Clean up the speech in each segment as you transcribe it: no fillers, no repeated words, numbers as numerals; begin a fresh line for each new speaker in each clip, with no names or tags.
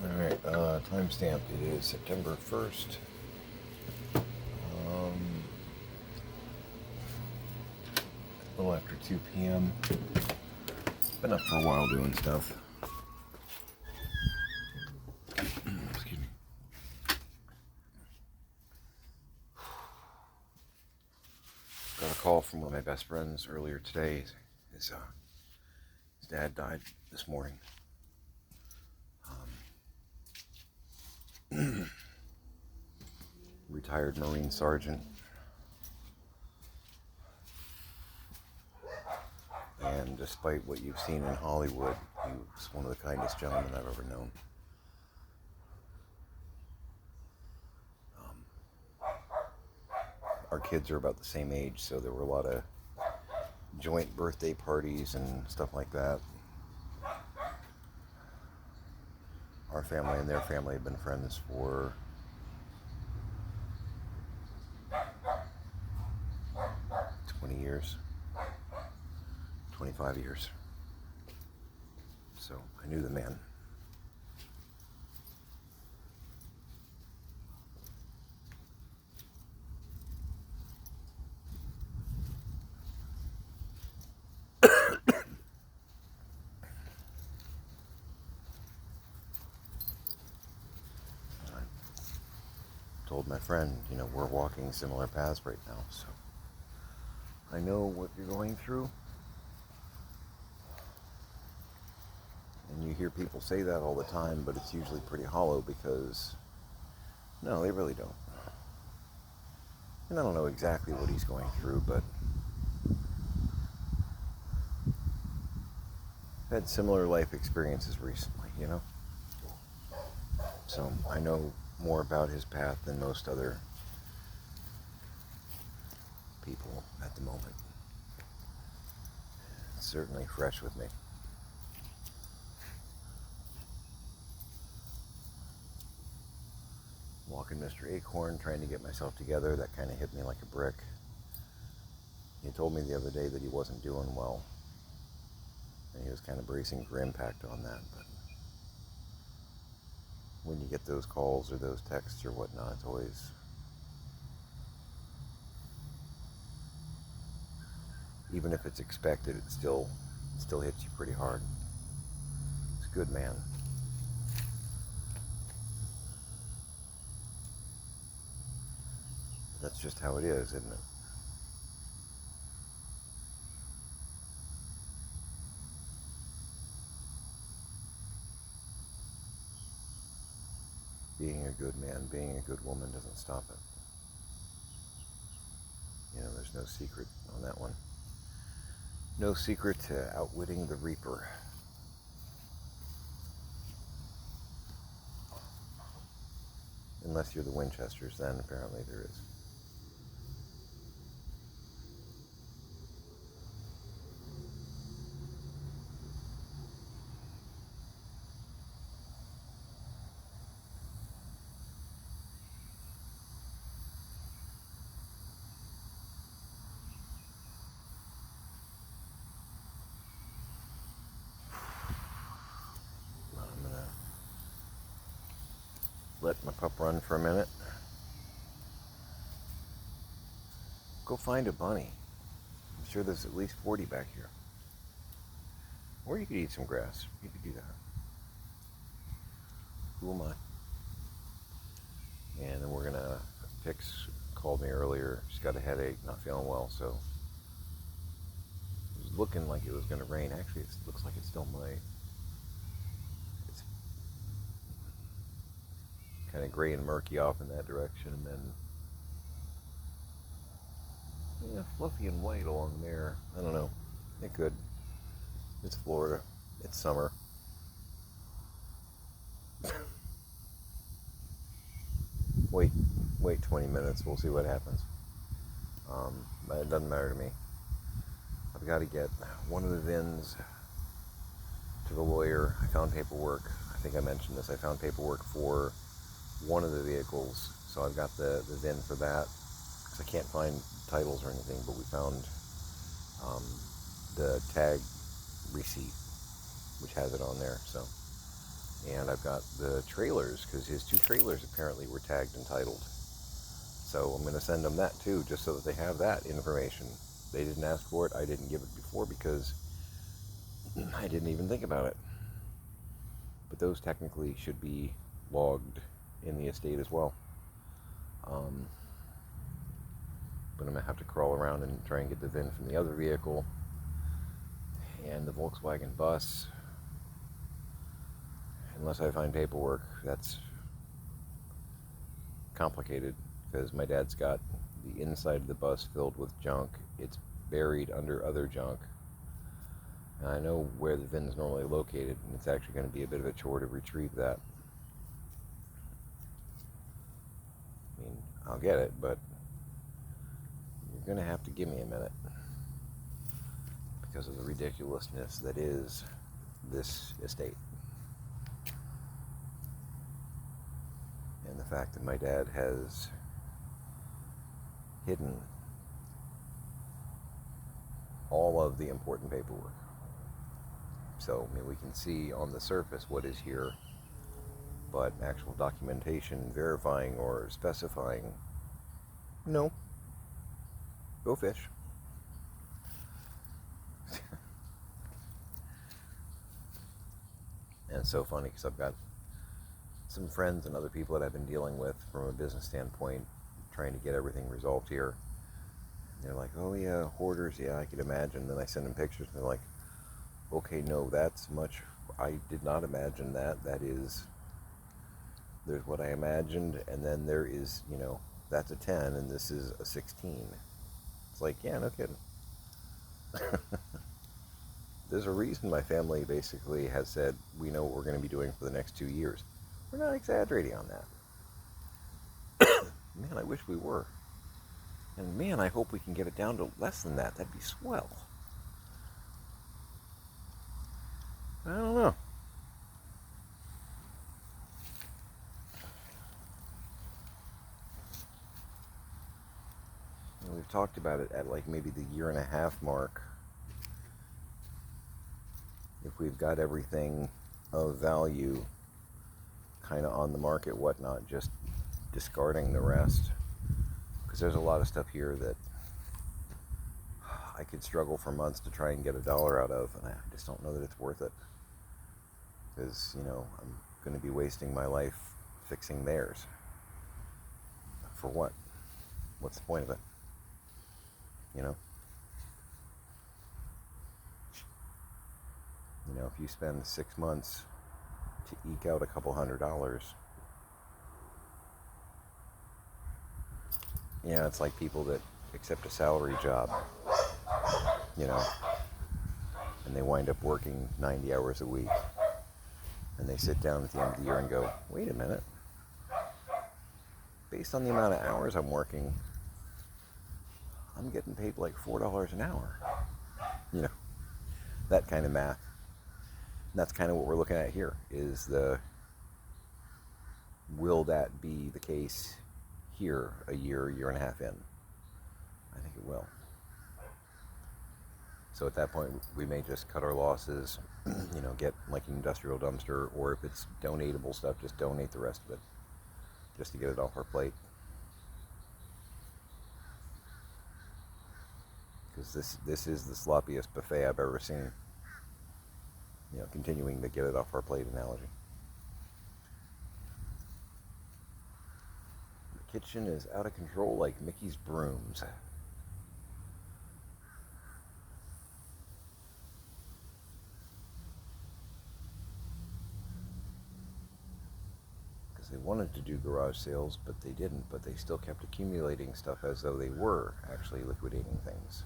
Alright, timestamp. It is September 1st. A little after 2 p.m. Been up for a while doing stuff. Excuse me. Got a call from one of my best friends earlier today. His dad died this morning. Retired Marine Sergeant. And despite what you've seen in Hollywood, he was one of the kindest gentlemen I've ever known. Our kids are about the same age, so there were a lot of joint birthday parties and stuff like that. Our family and their family have been friends for 20 years, 25 years. So I knew the man. Told my friend, we're walking similar paths right now, so I know what you're going through. And you hear people say that all the time, but it's usually pretty hollow because, no, they really don't. And I don't know exactly what he's going through, but I've had similar life experiences recently, So I know more about his path than most other people at the moment. It's certainly fresh with me. Walking Mr. Acorn, trying to get myself together, that kind of hit me like a brick. He told me the other day that he wasn't doing well, and he was kind of bracing for impact on that, but when you get those calls or those texts or whatnot, it's always even if it's expected, it still hits you pretty hard. He's a good man. That's just how it is, isn't it? Being a good man, being a good woman doesn't stop it. There's no secret on that one. No secret to outwitting the Reaper. Unless you're the Winchesters, then apparently there is. I'm gonna let my pup run for a minute. Go find a bunny. I'm sure there's at least 40 back here. Or you could eat some grass. You could do that. Who am I? And then we're gonna, Pix called me earlier. She's got a headache, not feeling well, so it was looking like it was gonna rain. Actually, it looks like it still might. It's kind of gray and murky off in that direction, and then fluffy and white along there. I don't know. It could. It's Florida. It's summer. Wait 20 minutes. We'll see what happens. But it doesn't matter to me. I've got to get one of the VINs to the lawyer. I found paperwork. I think I mentioned this. I found paperwork for one of the vehicles, so I've got the VIN for that. Because I can't find titles or anything, but we found the tag receipt, which has it on there. So And I've got the trailers, because his 2 trailers apparently were tagged and titled. So I'm going to send them that too, just so that they have that information. They didn't ask for it. I didn't give it before because I didn't even think about it. But those technically should be logged in the estate as well. But I'm going to have to crawl around and try and get the VIN from the other vehicle and the Volkswagen bus. Unless I find paperwork, that's complicated because my dad's got the inside of the bus filled with junk. It's buried under other junk. And I know where the VIN is normally located, and it's actually going to be a bit of a chore to retrieve that. I mean, I'll get it, but you're going to have to give me a minute because of the ridiculousness that is this estate. And the fact that my dad has hidden all of the important paperwork. So, I mean, we can see on the surface what is here, but actual documentation verifying or specifying, no. Go fish. And it's so funny because I've got some friends and other people that I've been dealing with from a business standpoint, trying to get everything resolved here. And they're like, oh yeah, hoarders, yeah, I could imagine. Then I send them pictures and they're like, okay, no, that's much, I did not imagine that. That is, there's what I imagined, and then there is, that's a 10, and this is a 16. It's like, yeah, no kidding. There's a reason my family basically has said, we know what we're going to be doing for the next 2 years. We're not exaggerating on that. Man, I wish we were. And man, I hope we can get it down to less than that. That'd be swell. I don't know. And we've talked about it at like maybe the 1.5 year mark. If we've got everything of value kind of on the market, whatnot, just discarding the rest. Because there's a lot of stuff here that I could struggle for months to try and get $1 out of, and I just don't know that it's worth it. Because, I'm going to be wasting my life fixing theirs. For what? What's the point of it? If you spend 6 months to eke out a couple $100, it's like people that accept a salary job, and they wind up working 90 hours a week, and they sit down at the end of the year and go, wait a minute, based on the amount of hours I'm working, I'm getting paid like $4 an hour. That kind of math. And that's kind of what we're looking at here, is will that be the case here a year, 1.5 years in? I think it will. So at that point, we may just cut our losses, get like an industrial dumpster, or if it's donatable stuff, just donate the rest of it, just to get it off our plate. Because this is the sloppiest buffet I've ever seen. Continuing the get it off our plate analogy. The kitchen is out of control like Mickey's brooms. Because they wanted to do garage sales, but they didn't. But they still kept accumulating stuff as though they were actually liquidating things.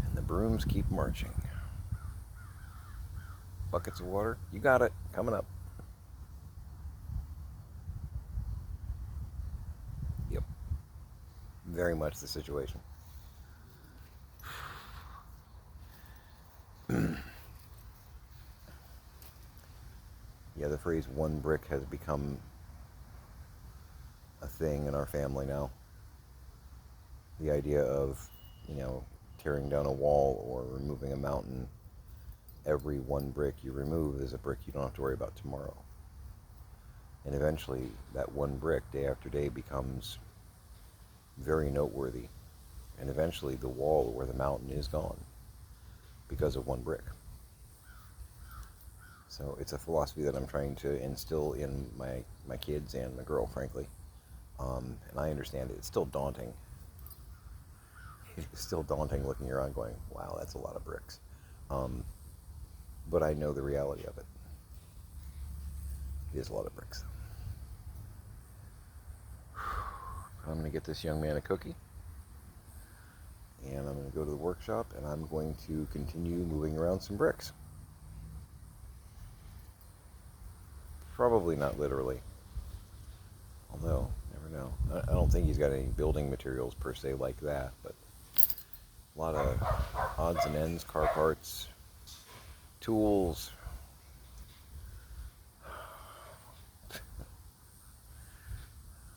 And the brooms keep marching. Buckets of water, you got it, coming up. Yep, very much the situation. Yeah, the phrase one brick has become a thing in our family now. The idea of, tearing down a wall or removing a mountain every one brick you remove is a brick you don't have to worry about tomorrow. And eventually, that one brick, day after day, becomes very noteworthy. And eventually, the wall where the mountain is gone because of one brick. So it's a philosophy that I'm trying to instill in my kids and my girl, frankly. And I understand it. It's still daunting. It's still daunting looking around going, wow, that's a lot of bricks. But I know the reality of it. It is a lot of bricks. I'm going to get this young man a cookie. And I'm going to go to the workshop and I'm going to continue moving around some bricks. Probably not literally. Although, never know. I don't think he's got any building materials per se like that, but a lot of odds and ends, car parts, tools.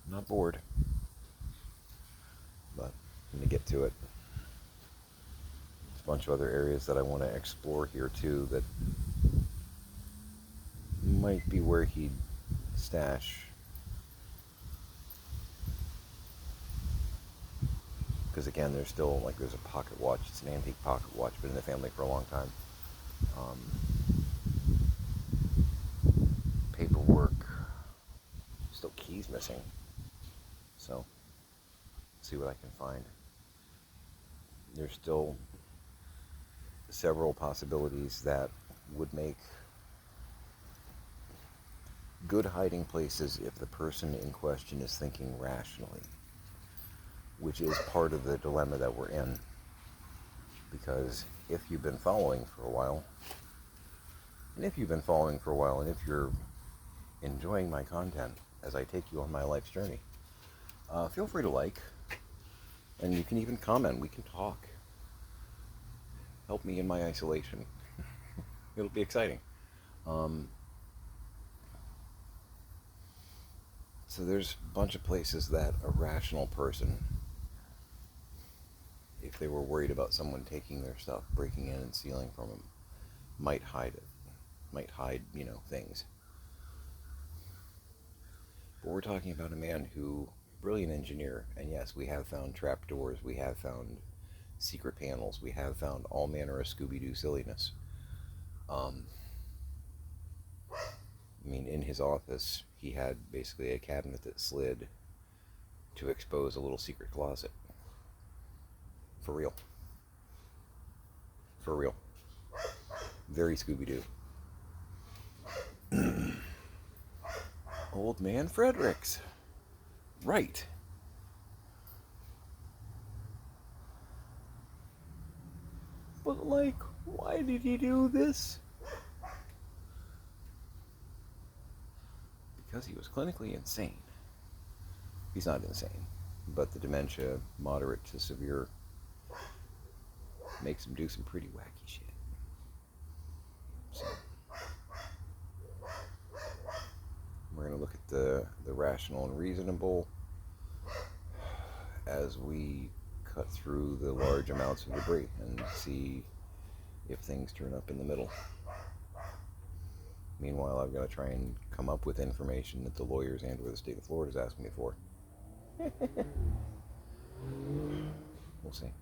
I'm not bored, but I'm going to get to it. There's a bunch of other areas that I want to explore here too that might be where he'd stash. Because again, there's still, like, there's a pocket watch. It's an antique pocket watch, been in the family for a long time. Paperwork. Still keys missing. So, see what I can find. There's still several possibilities that would make good hiding places if the person in question is thinking rationally, which is part of the dilemma that we're in. Because if you've been following for a while, and if you're enjoying my content as I take you on my life's journey, feel free to like, and you can even comment. We can talk. Help me in my isolation. It'll be exciting. So there's a bunch of places that a rational person, if they were worried about someone taking their stuff, breaking in and stealing from them, might hide it. Might hide, things. But we're talking about a man who, brilliant engineer, and yes, we have found trapdoors, we have found secret panels, we have found all manner of Scooby-Doo silliness. In his office, he had basically a cabinet that slid to expose a little secret closet. For real. For real. Very Scooby-Doo. Old Man Fredericks. Right. But, why did he do this? Because he was clinically insane. He's not insane, but the dementia, moderate to severe, makes him do some pretty wacky shit. So, we're going to look at the rational and reasonable as we cut through the large amounts of debris and see if things turn up in the middle. Meanwhile, I've got to try and come up with information that the lawyers and or the state of Florida is asking me for. We'll see.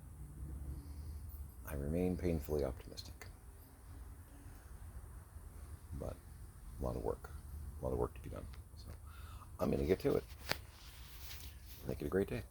I remain painfully optimistic. But a lot of work. A lot of work to be done. So I'm going to get to it. Make it a great day.